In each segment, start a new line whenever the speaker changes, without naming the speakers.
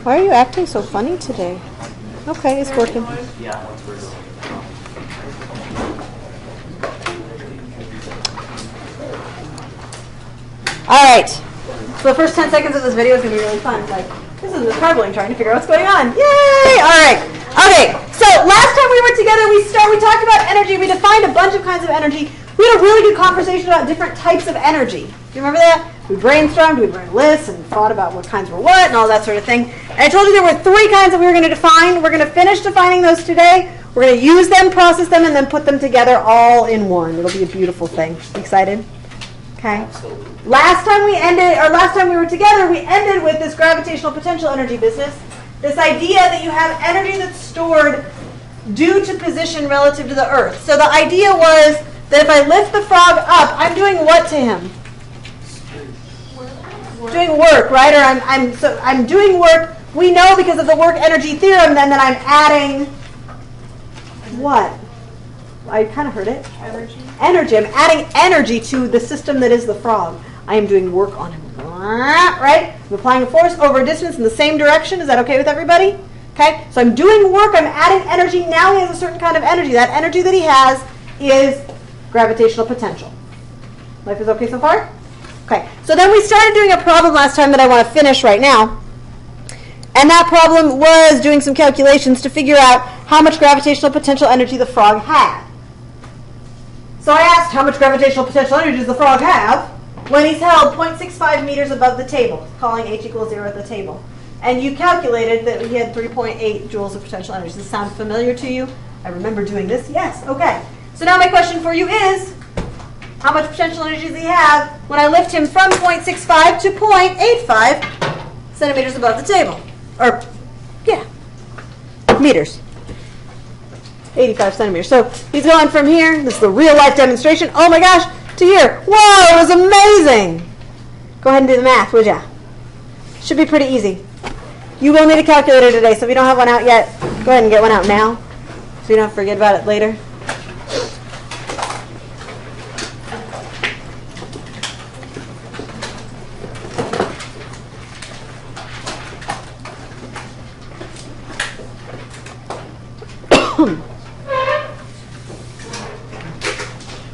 Why are you acting so funny today? Okay, it's working. All right. So the first 10 seconds of this video is going to be really fun. Like, this is the carbling trying to figure out what's going on. Yay! All right. Okay. So last time we were together, we talked about energy. We defined a bunch of kinds of energy. We had a really good conversation about different types of energy. Do you remember that? We brainstormed, we ran lists, and thought about what kinds were what and all that sort of thing. And I told you there were 3 kinds that we were going to define. We're going to finish defining those today. We're going to use them, process them, and then put them together all in one. It'll be a beautiful thing. Excited? Okay.
Absolutely.
Last time we were together, we ended with this gravitational potential energy business. This idea that you have energy that's stored due to position relative to the Earth. So the idea was that if I lift the frog up, I'm doing what to him? Doing work, right? Or I'm doing work. We know because of the work energy theorem then that I'm adding what? I kind of heard it. Energy. I'm adding energy to the system that is the frog. I am doing work on him. Right? I'm applying a force over a distance in the same direction. Is that okay with everybody? Okay? So I'm doing work. I'm adding energy. Now he has a certain kind of energy. That energy that he has is gravitational potential. Life is okay so far? Okay. So then we started doing a problem last time that I want to finish right now. And that problem was doing some calculations to figure out how much gravitational potential energy the frog had. So I asked how much gravitational potential energy does the frog have when he's held 0.65 meters above the table, calling h equals 0 at the table. And you calculated that he had 3.8 joules of potential energy. Does this sound familiar to you? I remember doing this. Yes. Okay. So now my question for you is, how much potential energy does he have when I lift him from 0.65 to 0.85 centimeters above the table? Or, yeah, meters. 85 centimeters. So he's going from here, this is the real life demonstration, oh my gosh, to here. Whoa, it was amazing. Go ahead and do the math, would ya? Should be pretty easy. You will need a calculator today, so if you don't have one out yet, go ahead and get one out now so you don't forget about it later.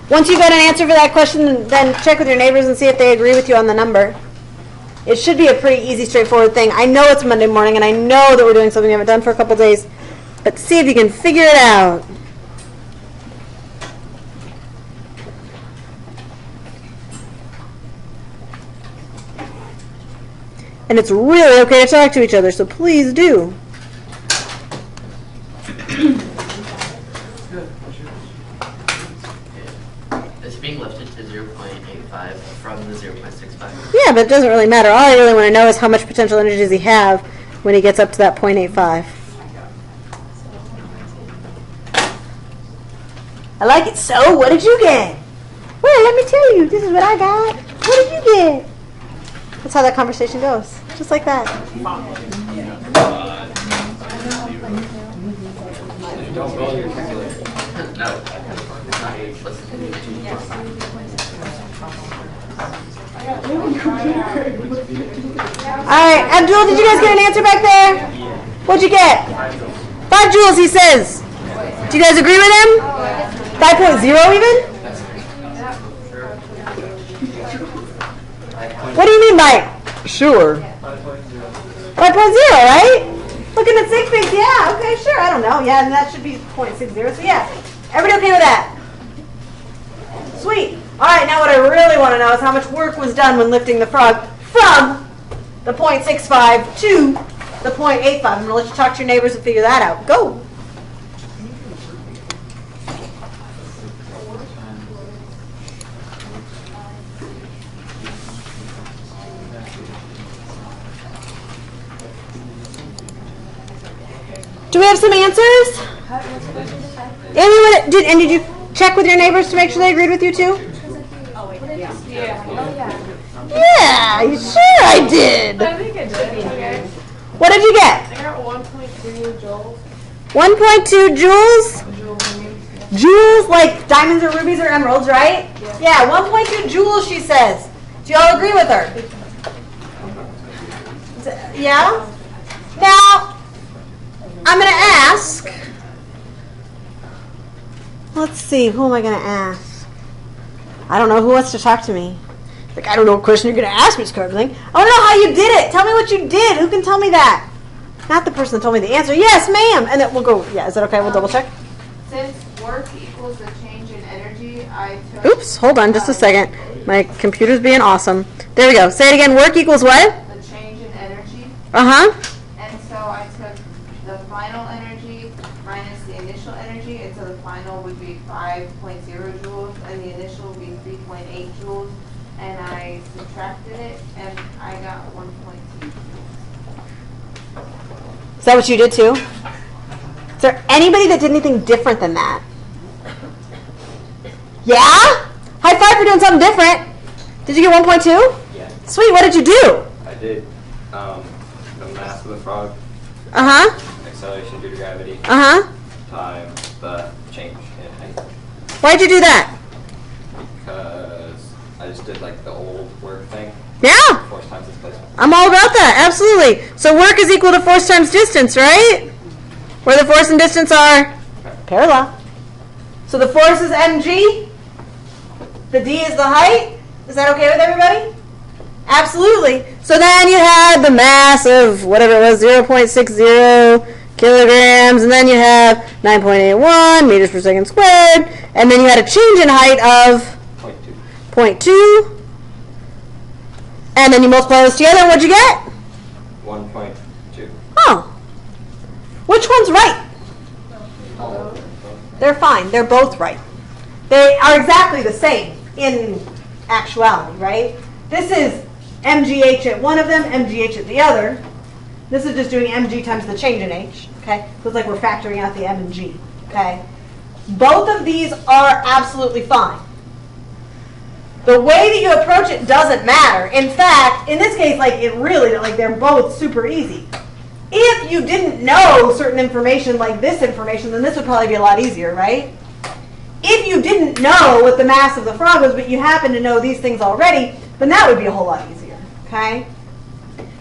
Once you got an answer for that question, then check with your neighbors and see if they agree with you on the number. It should be a pretty easy, straightforward thing. I know it's Monday morning, and I know that we're doing something we haven't done for a couple days, but see if you can figure it out. And it's really okay to talk to each other, so please do.
Being lifted to 0.85 from the 0.65.
Yeah, but it doesn't really matter. All I really want to know is how much potential energy does he have when he gets up to that 0.85. I like it. So, what did you get? Well, let me tell you. This is what I got. What did you get? That's how that conversation goes. Just like that.
No.
Alright, Abdul, did you guys get an answer back there? What'd you get? 5 joules, he says. Do you guys agree with him? 5.0 even? What do you mean by sure? 5.0, right? Looking at 6 things, yeah, okay, sure, I don't know. Yeah, and that should be 0.60, so yeah. Everybody okay with that? Sweet. All right, now what I really want to know is how much work was done when lifting the frog from the 0.65 to the 0.85. I'm going to let you talk to your neighbors and figure that out. Go. Do we have some answers? Anyone, did you check with your neighbors to make sure they agreed with you too? Yeah, you sure I did.
I think I did. Okay.
What did you get?
I got 1.2 joules.
1.2 joules? Joules like diamonds or rubies or emeralds, right? Yeah, 1.2 joules, she says. Do you all agree with her? Yeah? Now, Let's see, who am I going to ask? I don't know. Who wants to talk to me? Like, I don't know what question you're going to ask me, Scarveling. I want to know how you did it. Tell me what you did. Who can tell me that? Not the person that told me the answer. Yes, ma'am. And then we'll go, yeah, is that okay? We'll double check.
Since work equals the change in energy, I took...
Oops, hold on just a second. My computer's being awesome. There we go. Say it again. Work equals what?
The change in energy.
Uh-huh.
And so I took the final energy minus the initial energy, and so the final would be 5.0 joules, and the initial would be 3.8 joules, and I subtracted it, and I got 1.2 joules.
Is that what you did too? Is there anybody that did anything different than that? Yeah? High five for doing something different. Did you get 1.2?
Yeah.
Sweet, what did you do?
I did the mass of the frog,
Uh-huh.
acceleration due to gravity,
Uh-huh.
times the change in height.
Why'd you do that?
Because I just did like the old work thing,
Yeah.
force times displacement.
I'm all about that. Absolutely. So work is equal to force times distance, right? Where the force and distance are parallel. So the force is mg. The d is the height. Is that okay with everybody? Absolutely. So then you had the mass of whatever it was, 0.60 kilograms, and then you have 9.81 meters per second squared, and then you had a change in height of 0.2. And then you multiply those together, and what'd you get?
1.2.
Oh. Which one's right? They're fine. They're both right. They are exactly the same in actuality, right? This is mgh at one of them, mgh at the other. This is just doing mg times the change in h, okay? So it's like we're factoring out the m and g, okay? Both of these are absolutely fine. The way that you approach it doesn't matter. In fact, in this case, like it really, like they're both super easy. If you didn't know certain information like this information, then this would probably be a lot easier, right? If you didn't know what the mass of the frog was, but you happen to know these things already, then that would be a whole lot easier, okay?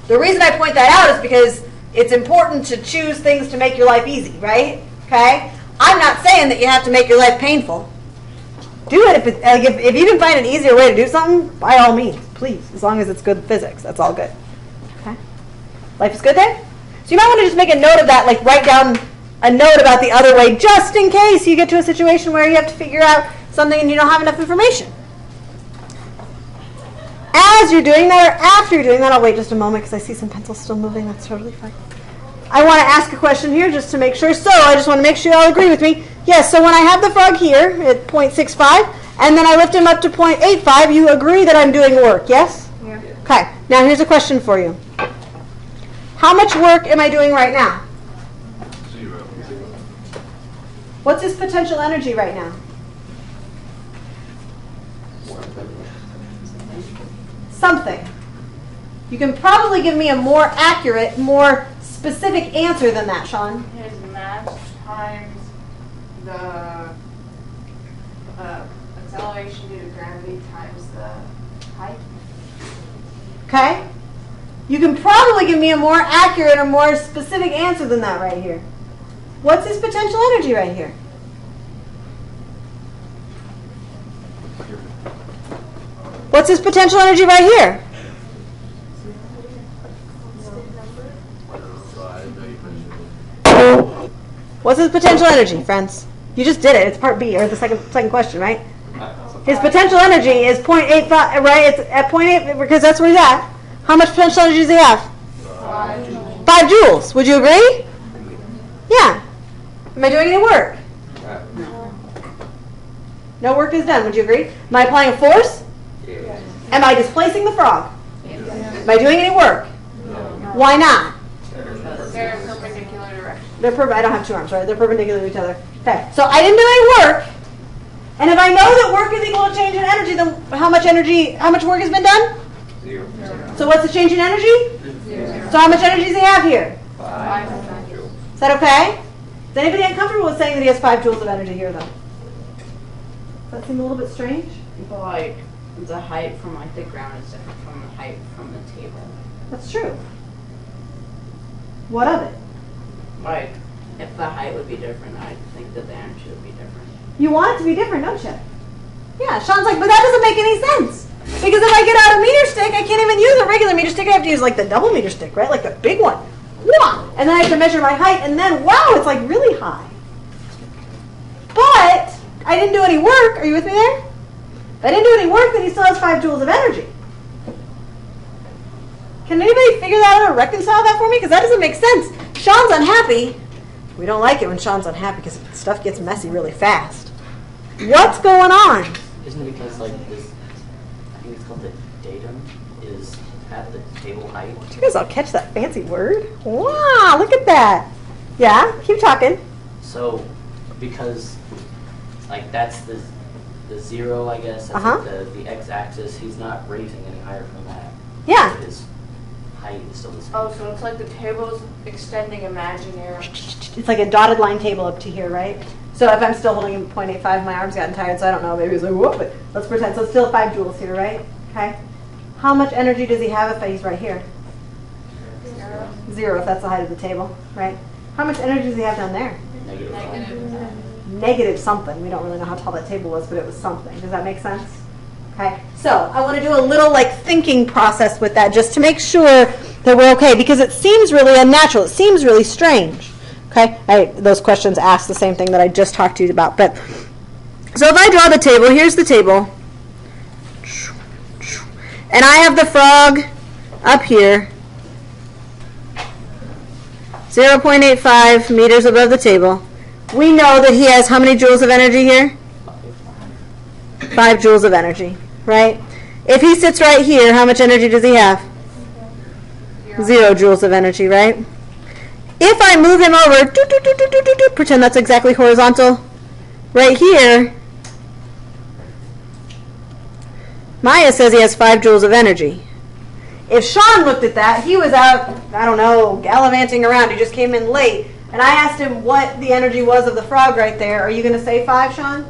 The reason I point that out is because it's important to choose things to make your life easy, right? Okay? I'm not saying that you have to make your life painful. Do it if you can find an easier way to do something, by all means, please, as long as it's good physics. That's all good. Okay? Life is good there? So you might want to just make a note of that, like write down a note about the other way, just in case you get to a situation where you have to figure out something and you don't have enough information. As you're doing that, or after you're doing that, I'll wait just a moment because I see some pencils still moving. That's totally fine. I want to ask a question here just to make sure. So I just want to make sure you all agree with me. Yes, so when I have the frog here at 0.65, and then I lift him up to 0.85, you agree that I'm doing work, yes?
Yeah.
Okay, now here's a question for you. How much work am I doing right now?
0.
What's his potential energy right now? Something. You can probably give me a more accurate, more specific answer than that, Sean.
His mass times the acceleration due to gravity times the height.
Okay? You can probably give me a more accurate or more specific answer than that right here. What's his potential energy right here? What's his potential energy right here? What's his potential energy, friends? You just did it. It's part B, or the second question, right? His potential energy is 0.85, right? It's at 0.8 because that's where he's at. How much potential energy does he have? 5 joules. Would you agree? Yeah. Am I doing any work? No work is done. Would you agree? Am I applying a force?
Yes.
Am I displacing the frog? Am I doing any work? Why not?
They're in perpendicular direction.
I don't have 2 arms, right? They're perpendicular to each other. Okay. So I didn't do any work. And if I know that work is equal to change in energy, then how much work has been done?
0.
So what's the change in energy?
0.
So how much energy does he have here?
5.
Is that okay? Is anybody uncomfortable with saying that he has 5 joules of energy here, though? Does that seem a little bit strange?
But like the height from like the ground is different from the height from the table.
That's true. What of it?
Like if the height would be different, I think that the energy would be different.
You want it to be different, don't you? Yeah, Sean's like, but that doesn't make any sense. Because if I get out a meter stick, I can't even use a regular meter stick. I have to use like the double meter stick, right? Like the big one. Wah! And then I have to measure my height, and then, wow, it's like really high. But I didn't do any work. Are you with me there? If I didn't do any work, then he still has 5 joules of energy. Can anybody figure that out or reconcile that for me? Because that doesn't make sense. Sean's unhappy. We don't like it when Sean's unhappy because stuff gets messy really fast. What's going on?
Isn't it because like this, I think it's called the datum, is at the table height?
Did you guys all catch that fancy word? Wow, look at that. Yeah, keep talking.
So, because like that's the 0, I guess, that's
Uh-huh.
like the x-axis, he's not raising any higher from that.
Yeah.
So his height is still the same.
Oh, so it's like the table's extending imaginary.
It's like a dotted line table up to here, right? So if I'm still holding 0.85, my arm's gotten tired, so I don't know. Maybe it's like, whoop, but let's pretend. So it's still 5 joules here, right? Okay. How much energy does he have if he's right here?
0.
0, if that's the height of the table, right? How much energy does he have down there?
Negative.
Negative something. We don't really know how tall that table was, but it was something. Does that make sense? Okay. So I want to do a little like thinking process with that just to make sure that we're okay, because it seems really unnatural. It seems really strange. Okay. Those questions ask the same thing that I just talked to you about. But so if I draw the table, here's the table. And I have the frog up here, 0.85 meters above the table. We know that he has how many joules of energy here? 5 joules of energy, right? If he sits right here, how much energy does he have? 0 joules of energy, right? If I move him over, pretend that's exactly horizontal, right here, Maya says he has 5 joules of energy. If Sean looked at that, he was out, I don't know, gallivanting around. He just came in late. And I asked him what the energy was of the frog right there. Are you going to say 5, Sean?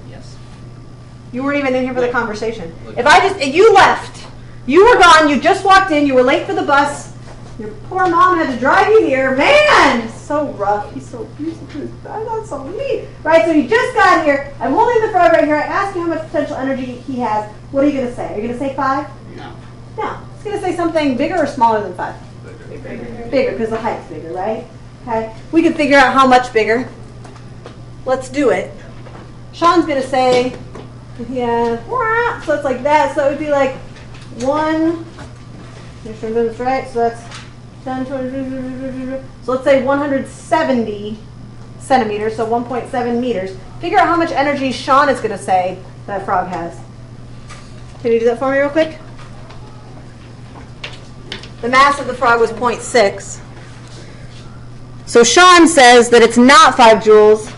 Yes.
You weren't even in here for the conversation. If you left, you were gone, you just walked in, you were late for the bus, your poor mom had to drive you here. Man, so rough. He's so that's so neat. Right, so you just got here. I'm holding the frog right here. I asked you how much potential energy he has. What are you going to say? Are you going to say 5?
No.
No. It's going to say something bigger or smaller than 5? Bigger, because the height's bigger, right? Okay. We can figure out how much bigger. Let's do it. Sean's going to say, yeah, so it's like that. So it would be like 1, make sure I'm doing this right. So that's 10, 20, so let's say 170 centimeters, so 1.7 meters. Figure out how much energy Sean is going to say that frog has. Can you do that for me real quick? The mass of the frog was 0.6. So Sean says that it's not 5 joules.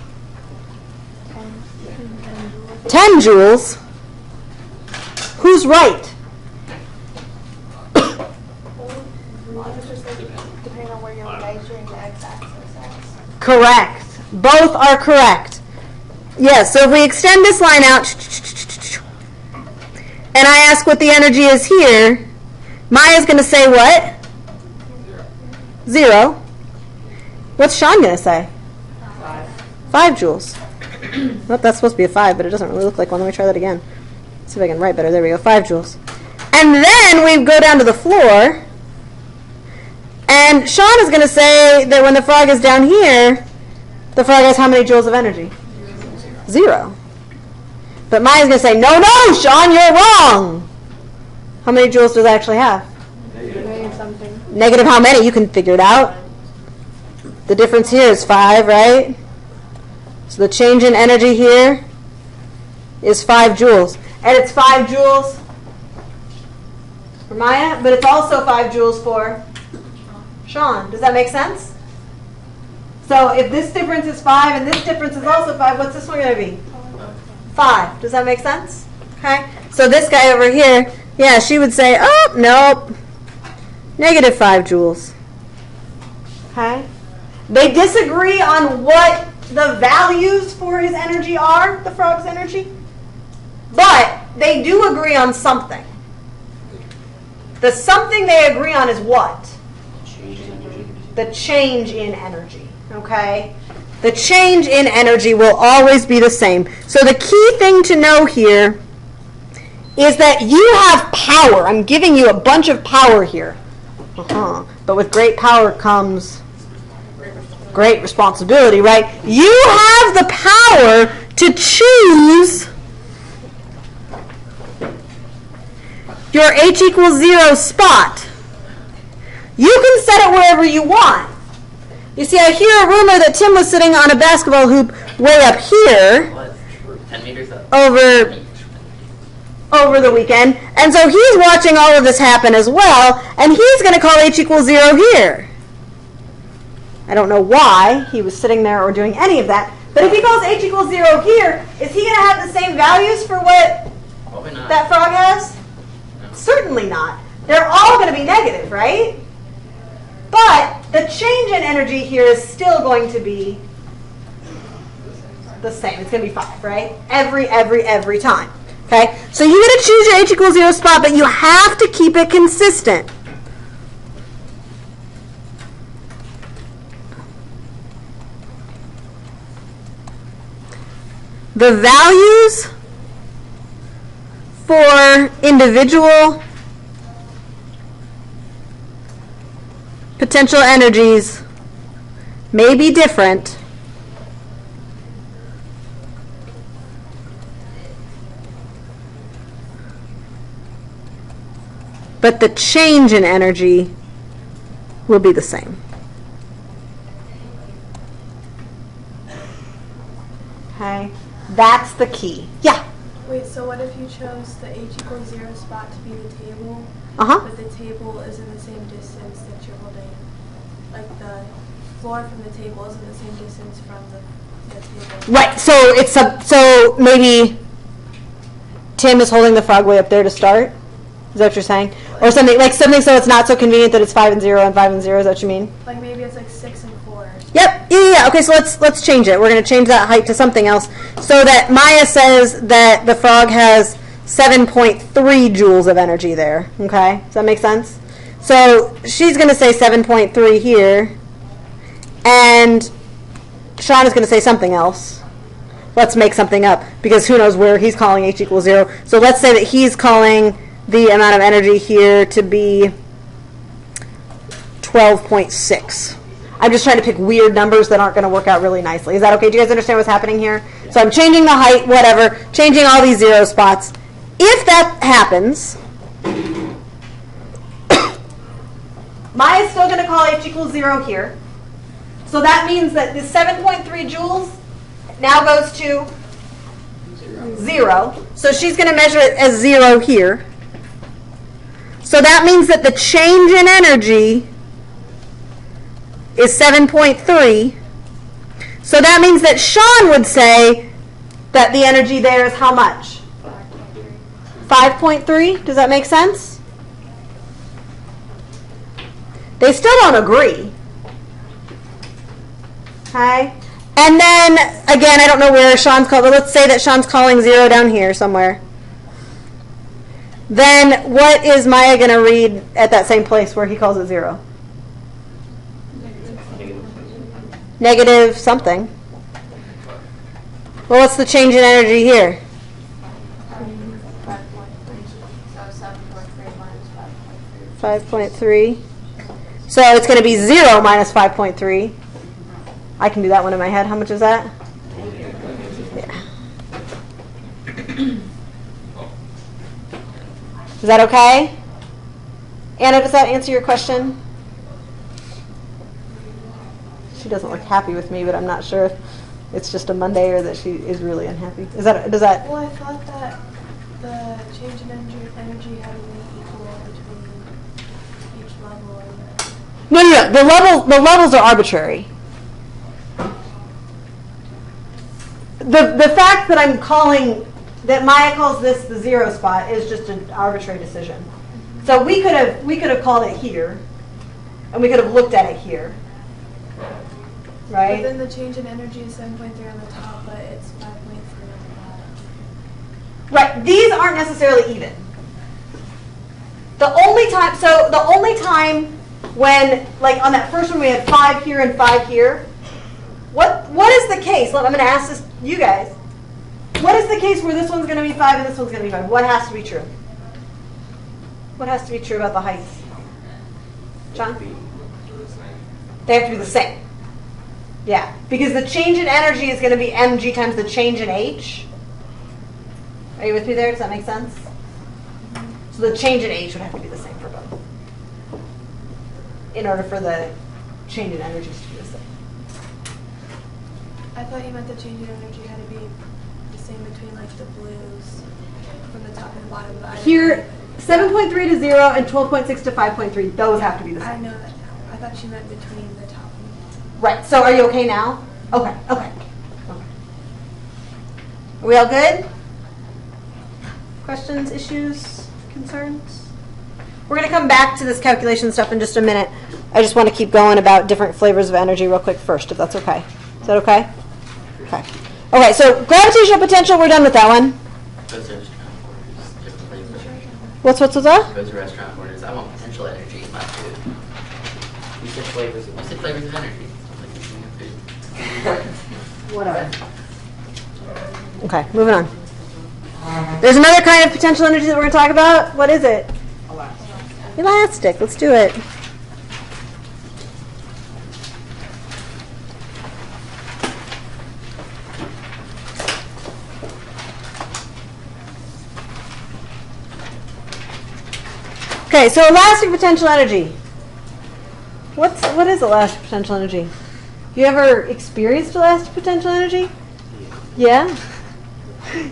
10 joules. Who's right?
Depending on where you're measuring the x-axis at.
Correct. Both are correct. Yes, so if we extend this line out, and I ask what the energy is here, Maya's going to say what? 0. What's Sean going to say? 5 joules. Well, that's supposed to be a 5, but it doesn't really look like one. Let me try that again. See if I can write better. There we go. 5 joules. And then we go down to the floor, and Sean is going to say that when the frog is down here, the frog has how many joules of energy? 0. But Maya's going to say, no, Sean, you're wrong. How many joules does it actually have? Negative how many? You can figure it out. The difference here is 5, right? So the change in energy here is 5 joules. And it's 5 joules for Maya, but it's also 5 joules for Sean. Does that make sense? So if this difference is 5 and this difference is also 5, what's this one going to be? 5. Does that make sense? Okay. So this guy over here, yeah, she would say, oh, nope. Negative 5 joules. Okay. They disagree on what the values for his energy are, the frog's energy, but they do agree on something. The something they agree on is what?
Change in energy.
The change in energy. Okay. The change in energy will always be the same. So the key thing to know here is that you have power. I'm giving you a bunch of power here. But with great power comes great responsibility, right? You have the power to choose your H equals 0 spot. You can set it wherever you want. You see, I hear a rumor that Tim was sitting on a basketball hoop way up here.
What? 10 meters up.
Over the weekend. And so he's watching all of this happen as well, and he's going to call H equals 0 here. I don't know why he was sitting there or doing any of that, but if he calls H equals 0 here, is he going to have the same values for what
Probably not.
that frog has?
No.
Certainly not. They're all going to be negative, right? But the change in energy here is still going to be the same. It's going to be 5, right? Every time. Okay? So you got to choose your H equals 0 spot, but you have to keep it consistent. The values for individual potential energies may be different, but the change in energy will be the same. Okay, that's the key. Yeah?
Wait, so what if you chose the H equals 0 spot to be the table,
Uh-huh.
but the table is in the same distance that you're holding? Like the floor from the table is in the same distance from the table.
Right, so maybe Tim is holding the frog way up there to start? Is that what you're saying? Or something so it's not so convenient that it's 5 and 0 and 5 and 0, is that what you mean?
Like maybe it's like 6 and 4.
Yep, yeah. Okay, so let's change it. We're going to change that height to something else so that Maya says that the frog has 7.3 joules of energy there. Okay, does that make sense? So she's going to say 7.3 here, and Sean is going to say something else. Let's make something up, because who knows where he's calling H equals 0. So let's say that he's calling the amount of energy here to be 12.6. I'm just trying to pick weird numbers that aren't going to work out really nicely. Is that okay? Do you guys understand what's happening here? Yeah. So I'm changing the height, whatever, changing all these 0 spots. If that happens, Maya's still going to call H equals 0 here. So that means that the 7.3 joules now goes to 0. So she's going to measure it as 0 here. So that means that the change in energy is 7.3. So that means that Sean would say that the energy there is how much? 5.3. Does that make sense? They still don't agree. Okay? And then, again, I don't know where Sean's calling, but let's say that Sean's calling 0 down here somewhere. Then what is Maya going to read at that same place where he calls it 0? Negative something. Well, what's the change in energy here? 5.3. So it's going to be 0 minus 5.3. I can do that one in my head. How much is that? Yeah. Is that okay? Anna, does that answer your question? She doesn't look happy with me, but I'm not sure if it's just a Monday or that she is really unhappy. Does that?
Well, I thought that the change in energy had to be equal between each level.
No. The levels are arbitrary. The fact that I'm calling, that Maya calls this the 0 spot is just an arbitrary decision. So we could have called it here, and we could have looked at it here, right?
But then the change in energy is 7.3 on the top, but it's 5.3 on the bottom.
Right. These aren't necessarily even. The only time when, like on that first one, we had 5 here and 5 here. What is the case? Look, I'm going to ask this, you guys. What is the case where this one's going to be 5 and this one's going to be 5? What has to be true? What has to be true about the heights? John? They have to be the same. Yeah, because the change in energy is going to be mg times the change in h. Are you with me there? Does that make sense? So the change in h would have to be the same for both in order for the change in energies to be the same.
I thought you meant the change in energy had to be the same between like the blues from the top and the bottom. But
Here, 7.3 to 0 and 12.6 to 5.3, those have to be the
I
same.
know that now. I thought you meant between the top and
Right, so are you okay now? Okay. Are we all good? Questions, issues, concerns? We're going to come back to this calculation stuff in just a minute. I just want to keep going about different flavors of energy real quick first, if that's okay. Is that okay? Okay. Okay, so gravitational potential, we're done with that one.
Go to restaurant orders, different flavors.
What's that?
Go to restaurant orders. I want potential energy in my food. You said flavors. You said flavors of energy. I'm like, eating your food.
Whatever. Okay, moving on. There's another kind of potential energy that we're going to talk about. What is it? Elastic. Let's do it. Okay, so elastic potential energy. What is elastic potential energy? You ever experienced elastic potential energy? Yeah?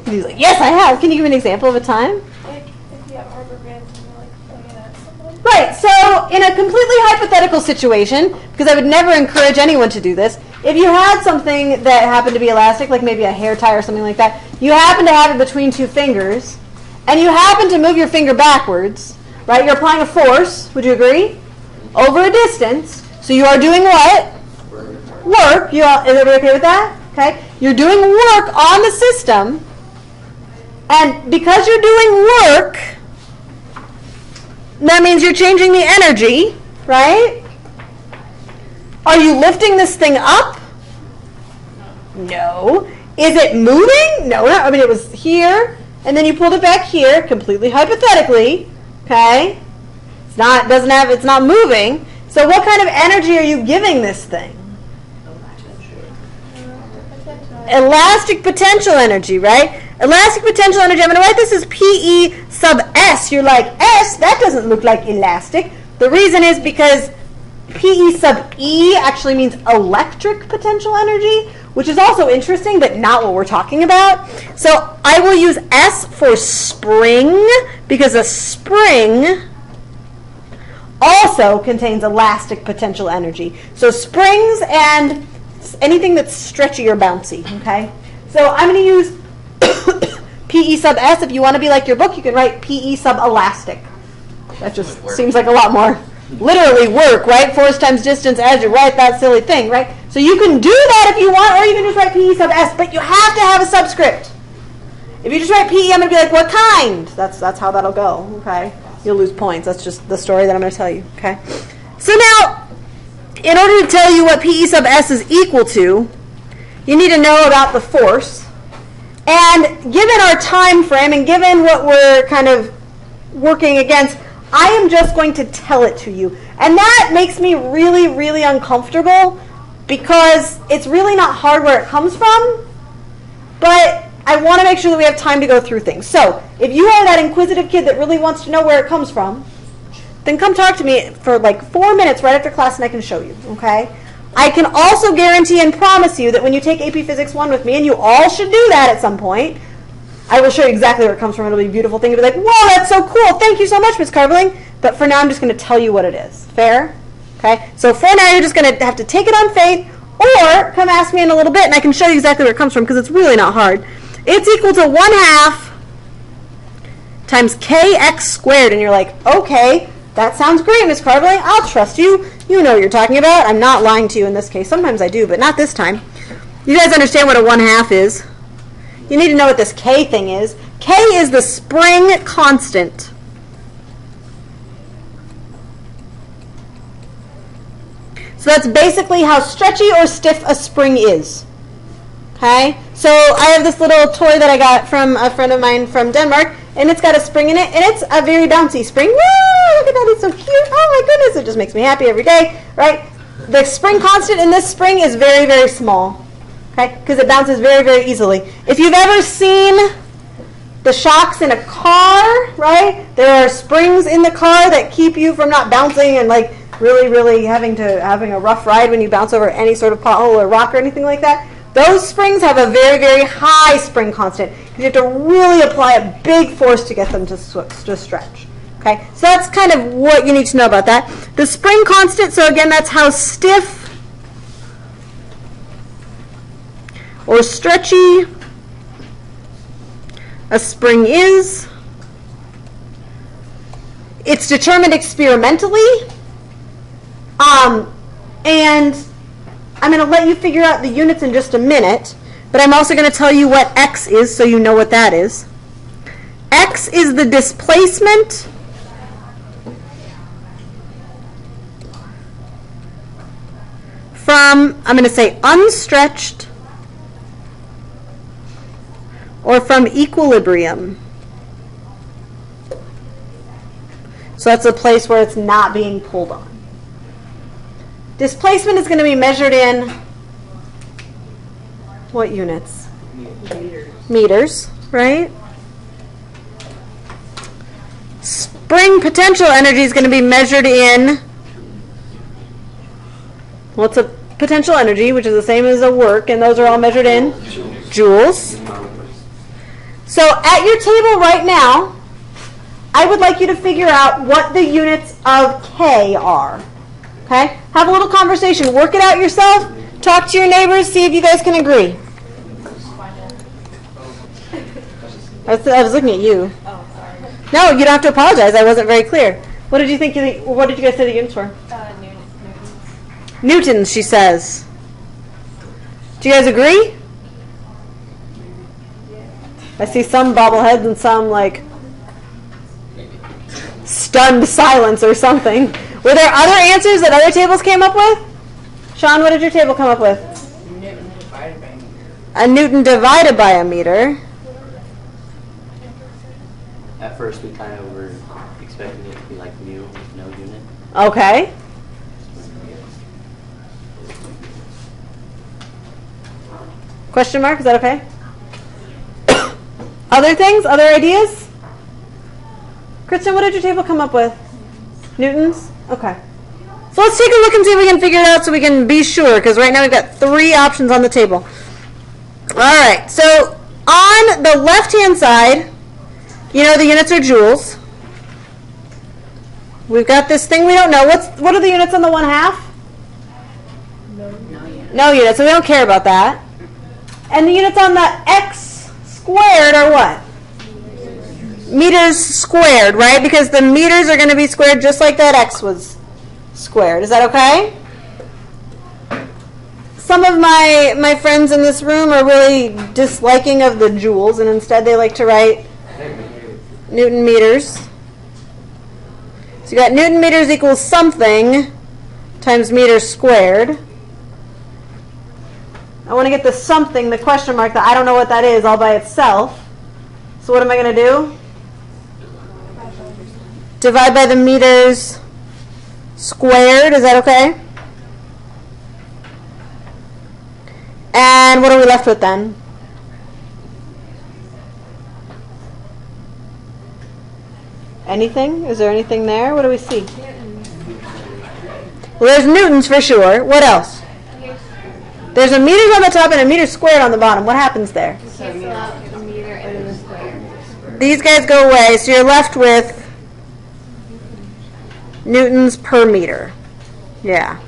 He's like, yes, I have. Can you give me an example of a time?
like if you have rubber bands and you're like pulling it at someone.
Right, so in a completely hypothetical situation, because I would never encourage anyone to do this, if you had something that happened to be elastic, like maybe a hair tie or something like that, you happen to have it between two fingers, and you happen to move your finger backwards, right? You're applying a force, would you agree? Over a distance. So you are doing what? Work. Is everybody okay with that? Okay. You're doing work on the system, and because you're doing work, that means you're changing the energy, right? Are you lifting this thing up? No. Is it moving? No. I mean, it was here, and then you pulled it back here, completely hypothetically. Okay. It's not moving. So what kind of energy are you giving this thing? Elastic potential energy, right? Elastic potential energy, I'm going to write this as PE sub S. You're like, S? That doesn't look like elastic. The reason is because PE sub E actually means electric potential energy, which is also interesting, but not what we're talking about. So I will use S for spring, because a spring also contains elastic potential energy. So springs and anything that's stretchy or bouncy, okay? So I'm going to use PE sub S. If you want to be like your book, you can write PE sub elastic. That just seems like a lot more literally work, right? Force times distance as you write that silly thing, right? So you can do that if you want, or you can just write PE sub S, but you have to have a subscript. If you just write PE, I'm going to be like, what kind? That's how that'll go, okay? You'll lose points. That's just the story that I'm going to tell you, okay? So now, in order to tell you what PE sub S is equal to, you need to know about the force. And given our time frame and given what we're kind of working against, I am just going to tell it to you. And that makes me really, really uncomfortable because it's really not hard where it comes from, but I want to make sure that we have time to go through things. So if you are that inquisitive kid that really wants to know where it comes from, then come talk to me for like 4 minutes right after class and I can show you, okay? I can also guarantee and promise you that when you take AP Physics 1 with me, and you all should do that at some point, I will show you exactly where it comes from. It'll be a beautiful thing to be like, whoa, that's so cool. Thank you so much, Ms. Carveling. But for now, I'm just going to tell you what it is. Fair? Okay? So for now, you're just going to have to take it on faith or come ask me in a little bit, and I can show you exactly where it comes from because it's really not hard. It's equal to 1/2 times kx squared. And you're like, okay, that sounds great, Ms. Carveling. I'll trust you. You know what you're talking about. I'm not lying to you in this case. Sometimes I do, but not this time. You guys understand what a 1/2 is? You need to know what this K thing is. K is the spring constant. So that's basically how stretchy or stiff a spring is. Okay? So I have this little toy that I got from a friend of mine from Denmark, and it's got a spring in it, and it's a very bouncy spring. Woo! Look at that, it's so cute. Oh my goodness, it just makes me happy every day, right? The spring constant in this spring is very, very small, okay? Because it bounces very, very easily. If you've ever seen the shocks in a car, right? There are springs in the car that keep you from not bouncing and like really having a rough ride when you bounce over any sort of pothole or rock or anything like that. Those springs have a very, very high spring constant because you have to really apply a big force to get them to stretch. Okay, so that's kind of what you need to know about that. The spring constant, so again, that's how stiff or stretchy a spring is. It's determined experimentally. And I'm going to let you figure out the units in just a minute, but I'm also going to tell you what x is so you know what that is. X is the displacement from, I'm going to say, unstretched or from equilibrium. So that's a place where it's not being pulled on. Displacement is going to be measured in what units? Meters, right? Spring potential energy is going to be measured in, what's a potential energy, which is the same as a work, and those are all measured in joules. So at your table right now, I would like you to figure out what the units of K are. Okay? Have a little conversation. Work it out yourself. Talk to your neighbors. See if you guys can agree. I was looking at you.
Oh, sorry.
No, you don't have to apologize. I wasn't very clear. What did you think? What did you guys say the units were?
Newtons.
Newtons, she says. Do you guys agree? I see some bobbleheads and some like stunned silence or something. Were there other answers that other tables came up with? Sean, what did your table come up with?
Newton divided by a meter.
A Newton divided by a meter.
At first, we kind of were expecting it to be like mu with no unit.
Okay. Question mark, is that okay? Other things? Other ideas? Kristen, what did your table come up with? Newtons? Okay. So let's take a look and see if we can figure it out so we can be sure, because right now we've got 3 options on the table. All right, so on the left-hand side, you know the units are joules. We've got this thing we don't know. What are the units on the 1/2? No units, so we don't care about that. And the units on the x squared are what? Meters squared, right? Because the meters are going to be squared just like that x was squared. Is that okay? Some of my friends in this room are really disliking of the joules, and instead they like to write Newton meters. So you got Newton meters equals something times meters squared. I want to get the something, the question mark, that I don't know what that is all by itself. So what am I going to do? Divide by the meters squared. Is that okay? And what are we left with then? Anything? Is there anything there? What do we see? Well, there's newtons for sure. What else? There's a meters on the top and a meter squared on the bottom. What happens there?
Cancel out the meter and the square.
These guys go away, so you're left with newtons per meter. Yeah.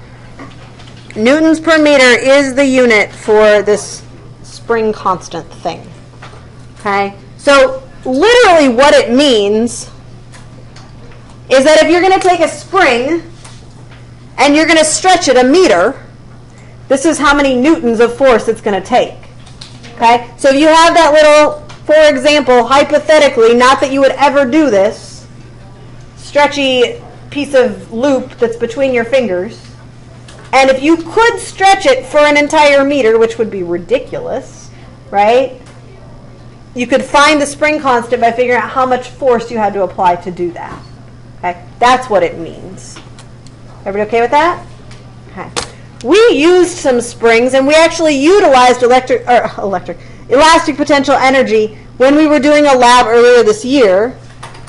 Newtons per meter is the unit for this spring constant thing. Okay? So literally what it means is that if you're going to take a spring and you're going to stretch it a meter, this is how many newtons of force it's going to take. Okay? So if you have that little, for example, hypothetically, not that you would ever do this, stretchy piece of loop that's between your fingers, And if you could stretch it for an entire meter, which would be ridiculous, right? You could find the spring constant by figuring out how much force you had to apply to do that. Okay, that's what it means. Everybody okay with that? Okay. We used some springs, and we actually utilized elastic potential energy when we were doing a lab earlier this year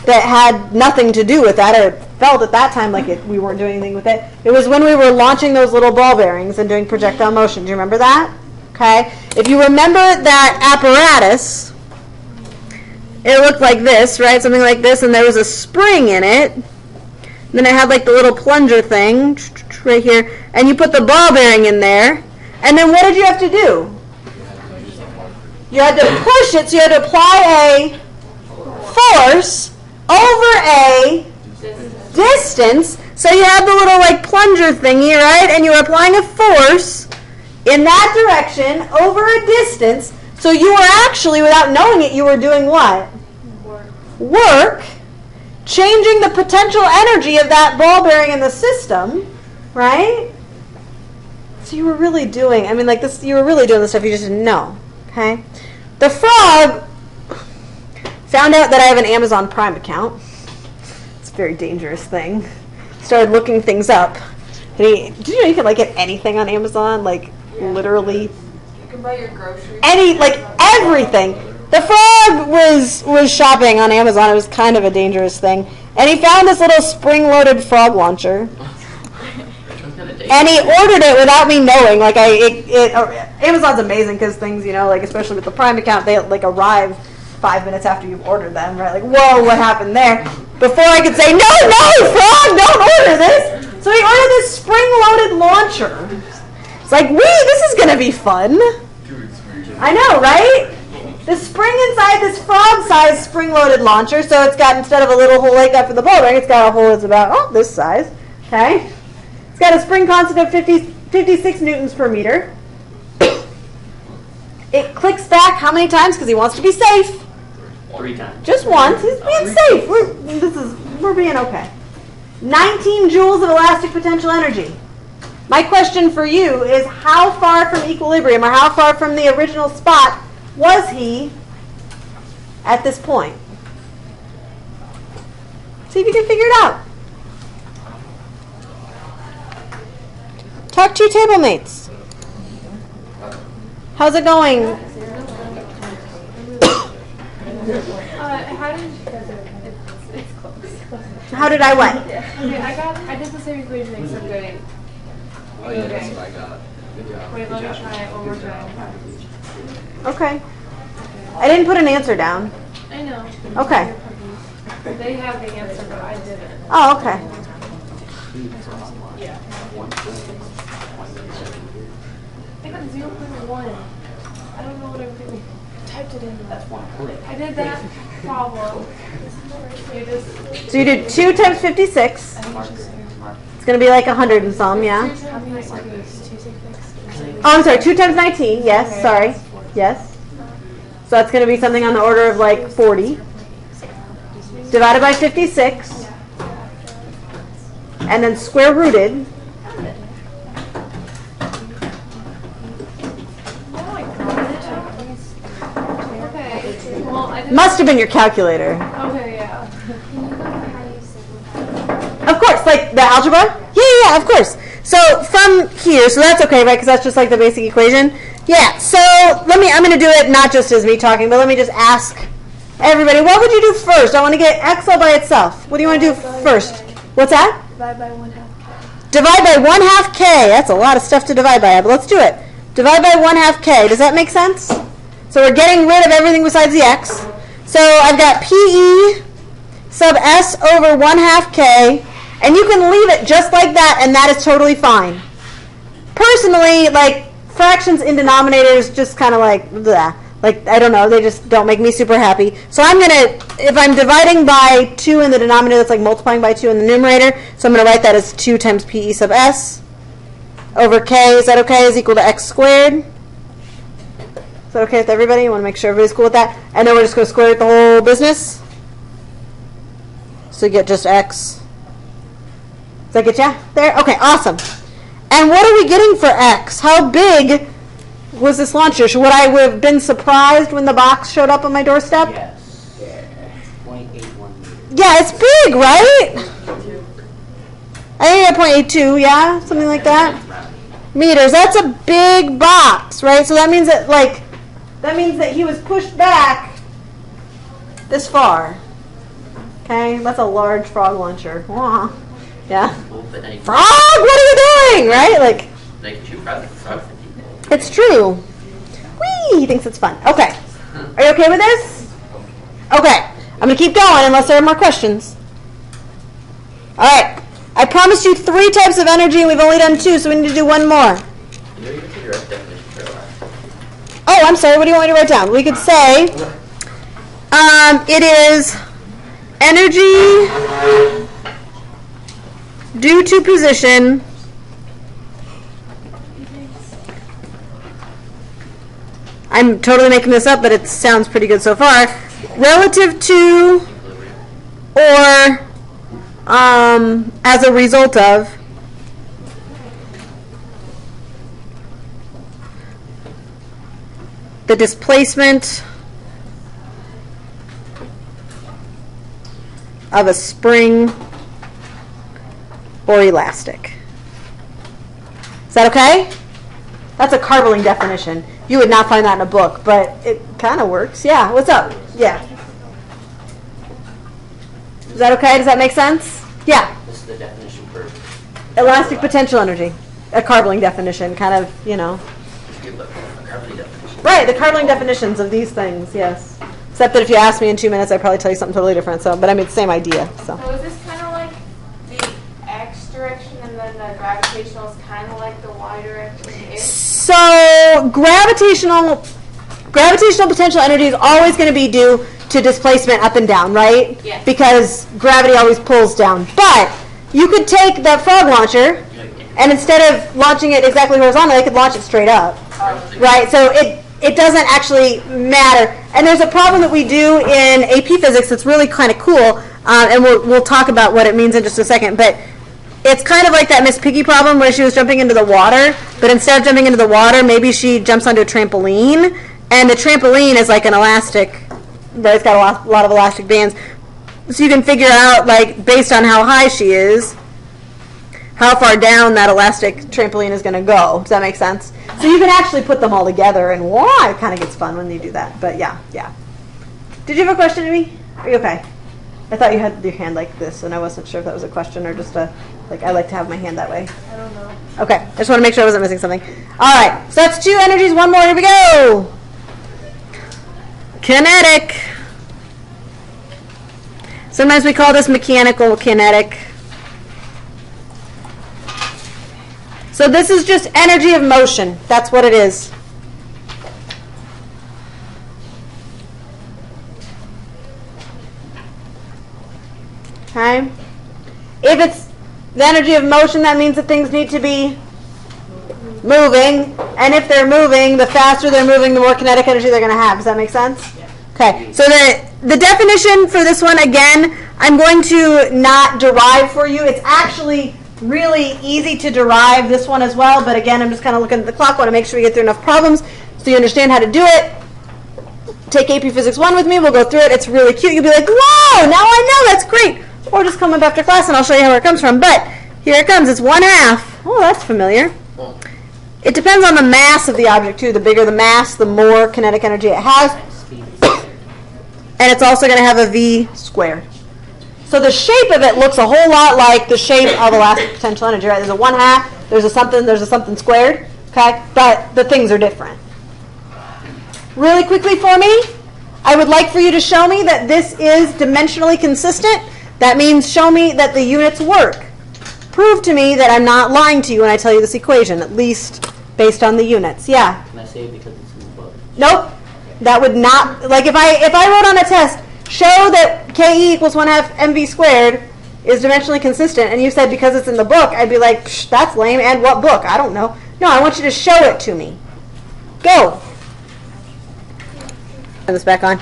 that had nothing to do with that, or it felt at that time like we weren't doing anything with it. It was when we were launching those little ball bearings and doing projectile motion. Do you remember that? Okay. If you remember that apparatus, it looked like this, right? Something like this, and there was a spring in it. And then it had like the little plunger thing right here, and you put the ball bearing in there. And then what did you have to do? You had to push it, so you had to apply a force over a distance. So you had the little like plunger thingy, right? And you were applying a force in that direction over a distance. So you were actually, without knowing it, you were doing what? Work. Changing the potential energy of that ball bearing in the system, right? So you were really doing, I mean, like this, you were really doing the stuff you just didn't know, okay? The frog found out that I have an Amazon Prime account. It's a very dangerous thing. Started looking things up. And did you know you can like get anything on Amazon? Like literally.
You can buy your groceries.
Everything. The frog was shopping on Amazon. It was kind of a dangerous thing. And he found this little spring-loaded frog launcher. And he ordered it without me knowing. Like Amazon's amazing because things, you know, like especially with the Prime account, they like arrive 5 minutes after you've ordered them, right? Like, whoa, what happened there? Before I could say, no, frog, don't order this. So he ordered this spring-loaded launcher. It's like, this is going to be fun. I know, right? The spring inside this frog-sized spring-loaded launcher, so it's got, instead of a little hole like that for the ball bearing, it's got a hole that's about, this size, okay? It's got a spring constant of 56 newtons per meter. It clicks back how many times? Because he wants to be safe.
3 times.
Just once. He's being safe. We're being okay. 19 joules of elastic potential energy. My question for you is, how far from equilibrium, or how far from the original spot was he at this point? See if you can figure it out. Talk to your table mates. How's it going?
It's close.
How did I what?
Okay, I did the same equation except going.
Oh yeah, that's what I got. Good job.
Wait, let me try it one more time.
Okay. I didn't put an answer down.
I know.
Okay.
They have the answer, but I didn't.
Oh, okay.
Yeah. I got 0.1. I don't know what I'm doing. Typed it in. That's one. I did that problem.
So you did 2 times 56. It's going to be like 100 and some, yeah? Oh, I'm sorry, 2 times 19. Yes, sorry. Yes. So that's going to be something on the order of like 40. Divided by 56. And then square rooted. Must have been your calculator.
Okay, yeah.
Of course, like the algebra? Yeah, of course. So from here, so that's okay, right? Because that's just like the basic equation. Yeah, so I'm going to do it not just as me talking, but let me just ask everybody, what would you do first? I want to get x all by itself. What do you want to do first? What's that?
Divide by 1/2 k.
Divide by 1/2 k. That's a lot of stuff to divide by, but let's do it. Divide by 1/2 k. Does that make sense? So we're getting rid of everything besides the x. So I've got PE sub s over 1/2 k, and you can leave it just like that, and that is totally fine. Personally, like, fractions in denominators just kind of like, blah. Like, I don't know, they just don't make me super happy. So I'm going to, if I'm dividing by 2 in the denominator, that's like multiplying by 2 in the numerator. So I'm going to write that as 2 times PE sub s over k, is that okay, is equal to x squared. Is that okay with everybody? You want to make sure everybody's cool with that? And then we're just going to square root the whole business. So you get just x. Does that get you there? Okay, awesome. And what are we getting for X? How big was this launcher? Would I have been surprised when the box showed up on my doorstep?
Yes. 0.81 meters.
Yeah, it's big, right? I think at 0.82, yeah, something like that. Meters. That's a big box, right? So that means that he was pushed back this far. Okay, that's a large frog launcher. Wah. Yeah.
But now you
Frog, what are you doing? Right? Like,
can shoot frogs for people.
it's true. Whee! He thinks it's fun. Okay. Are you okay with this? Okay. I'm going to keep going unless there are more questions. All right. I promised you 3 types of energy, and we've only done 2, so we need to do one more.
You know, you can figure out definition for a while.
Oh, I'm sorry. What do you want me to write down? We could say it is energy due to position I'm totally making this up, but it sounds pretty good so far. Relative to or as a result of the displacement of a spring or elastic. Is that okay? That's a Carveling definition. You would not find that in a book, but it kind of works. Yeah, what's up? Yeah. Is that okay? Does that make sense? Yeah.
This is the definition for
Elastic potential energy. A Carveling definition, kind of, you know.
Good look. A carbon definition.
Right, the Carveling definitions of these things, yes. Except that if you ask me in 2 minutes, I'd probably tell you something totally different. So, but I mean, it's the same idea. So.
So is this kind of like the X direction, and then the gravitational is kind of like the Y direction?
So gravitational potential energy is always going to be due to displacement up and down, right?
Yes.
Because gravity always pulls down. But you could take that frog launcher, and instead of launching it exactly horizontally, you could launch it straight up, right? So it doesn't actually matter. And there's a problem that we do in AP physics that's really kind of cool, and we'll talk about what it means in just a second. But it's kind of like that Miss Piggy problem where she was jumping into the water, but instead of jumping into the water, maybe she jumps onto a trampoline, and the trampoline is like an elastic, right? It's got a lot of elastic bands. So you can figure out, like, based on how high she is, how far down that elastic trampoline is going to go. Does that make sense? So you can actually put them all together, and wow, it kind of gets fun when you do that. But yeah. Did you have a question to me? Are you okay? I thought you had your hand like this, and I wasn't sure if that was a question or just a, like, I like to have my hand that way.
I don't know.
Okay, I just want to make sure I wasn't missing something. All right, so that's 2 energies, 1 more, here we go. Kinetic. Sometimes we call this mechanical kinetic. So this is just energy of motion. That's what it is. Okay? If it's the energy of motion, that means that things need to be moving. And if they're moving, the faster they're moving, the more kinetic energy they're going to have. Does that make sense? Yeah. Okay. So the definition for this one, again, I'm going to not derive for you. It's actually really easy to derive this one as well. But again, I'm just kind of looking at the clock. Want to make sure we get through enough problems so you understand how to do it. Take AP Physics 1 with me. We'll go through it. It's really cute. You'll be like, whoa, now I know. That's great. Or just come up after class and I'll show you where it comes from. But here it comes. It's 1/2. Oh, that's familiar. It depends on the mass of the object, too. The bigger the mass, the more kinetic energy it has. And it's also going to have a V squared. So the shape of it looks a whole lot like the shape of elastic potential energy, right? There's a 1/2, there's a something squared, okay? But the things are different. Really quickly for me, I would like for you to show me that this is dimensionally consistent. That means show me that the units work. Prove to me that I'm not lying to you when I tell you this equation, at least based on the units. Yeah?
Can I say it because it's in the book?
Nope. That would not, like if I wrote on a test, show that KE equals 1/2 mv squared is dimensionally consistent, and you said because it's in the book, I'd be like, psh, that's lame, and what book? I don't know. No, I want you to show it to me. Go. Turn this back on.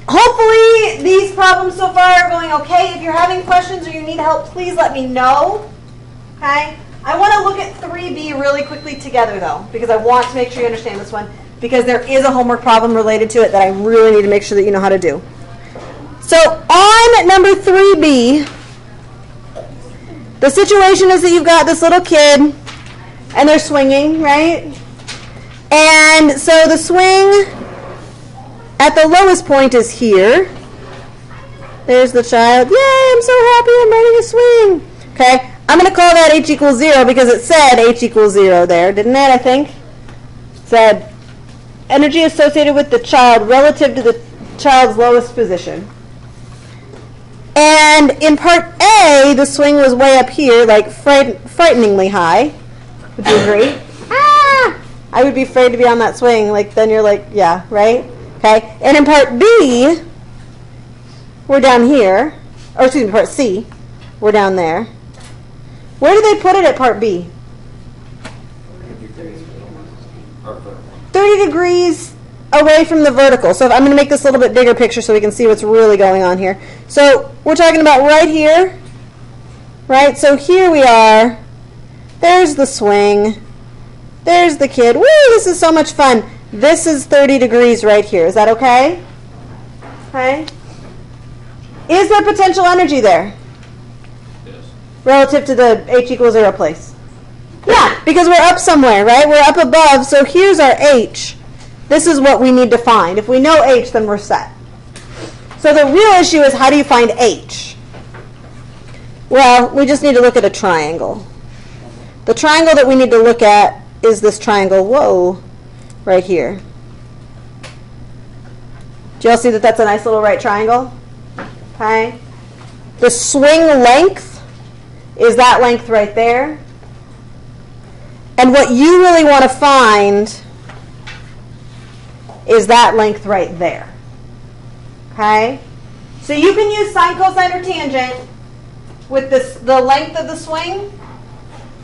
Hopefully these problems so far are going okay. If you're having questions or you need help, please let me know. Okay? I want to look at 3B really quickly together, though, because I want to make sure you understand this one, because there is a homework problem related to it that I really need to make sure that you know how to do. So on number 3B, the situation is that you've got this little kid, and they're swinging, right? And so the swing at the lowest point is here. There's the child. Yay, I'm so happy I'm riding a swing. Okay, I'm going to call that h equals 0 because it said h equals 0 there, didn't it, I think? It said energy associated with the child relative to the child's lowest position. And in part A, the swing was way up here, like frighteningly high. Would you agree? Ah! I would be afraid to be on that swing. Like, then you're like, yeah, right? Okay. And in part B, we're down here. Or excuse me, part C, we're down there. Where do they put it at part B? 30 degrees away from the vertical. So I'm going to make this a little bit bigger picture so we can see what's really going on here. So we're talking about right here, right? So here we are. There's the swing. There's the kid. Woo, this is so much fun. This is 30 degrees right here. Is that okay? Okay. Is there potential energy there?
Yes.
Relative to the h equals 0 place? Yeah, because we're up somewhere, right? We're up above, so here's our h. This is what we need to find. If we know h, then we're set. So the real issue is, how do you find h? Well, we just need to look at a triangle. The triangle that we need to look at is this triangle, whoa, right here. Do you all see that that's a nice little right triangle? Okay. The swing length is that length right there. And what you really want to find is that length right there. Okay? So you can use sine, cosine, or tangent with the length of the swing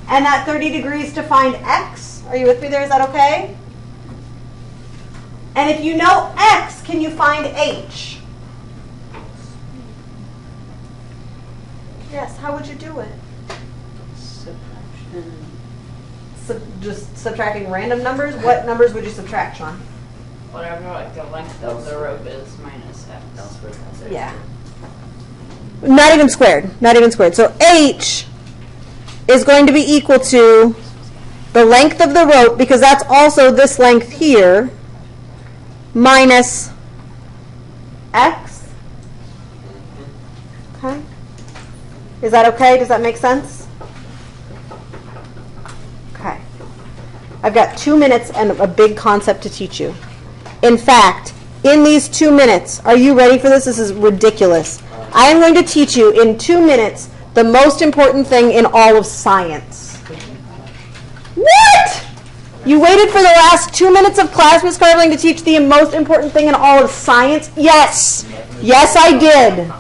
and that 30 degrees to find x. Are you with me there? Is that okay? And if you know x, can you find h? Yes, how would you do it?
Subtraction.
Just subtracting random numbers? What numbers would you subtract, Sean?
Whatever, like the length of the rope is minus x.
Yeah. Not even squared. Not even squared. So h is going to be equal to the length of the rope, because that's also this length here, minus x. Okay. Is that okay? Does that make sense? Okay. I've got 2 minutes and a big concept to teach you. In fact, in these 2 minutes, are you ready for this? This is ridiculous. I am going to teach you in 2 minutes the most important thing in all of science. What? You waited for the last 2 minutes of class, Ms. Carveling, to teach the most important thing in all of science? Yes. Yes, I did.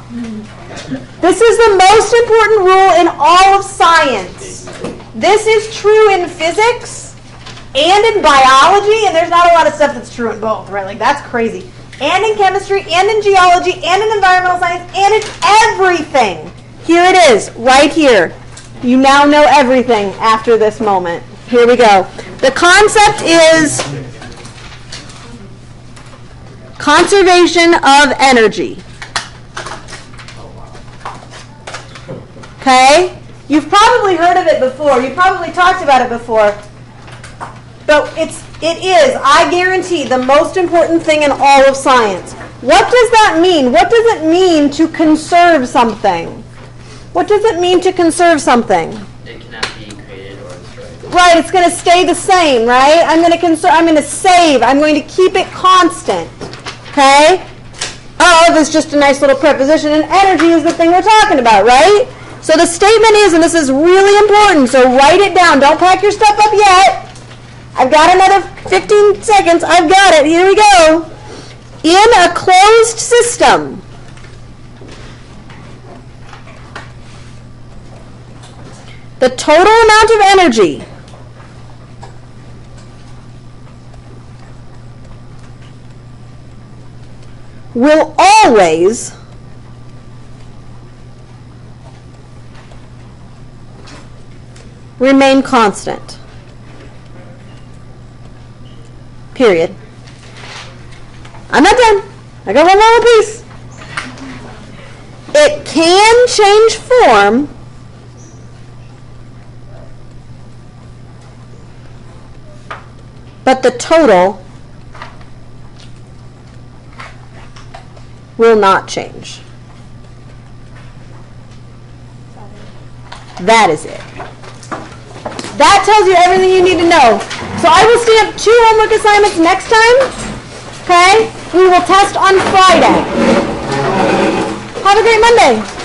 This is the most important rule in all of science. This is true in physics and in biology, and there's not a lot of stuff that's true in both, right? Like, that's crazy. And in chemistry, and in geology, and in environmental science, and in everything. Here it is, right here. You now know everything after this moment. Here we go. The concept is conservation of energy. Okay? You've probably heard of it before. You've probably talked about it before. But it is, I guarantee, the most important thing in all of science. What does that mean? What does it mean to conserve something? What does it mean to conserve something?
It cannot be created or destroyed.
Right, it's going to stay the same, right? I'm going to conserve, I'm going to save, I'm going to keep it constant. Okay? Of is just a nice little preposition, and energy is the thing we're talking about, right? So the statement is, and this is really important, so write it down. Don't pack your stuff up yet. I've got another 15 seconds. I've got it. Here we go. In a closed system, the total amount of energy will always remain constant. Period. I'm not done. I got one more piece. It can change form but the total will not change. That is it. That tells you everything you need to know. So I will stamp 2 homework assignments next time. Okay? We will test on Friday. Have a great Monday.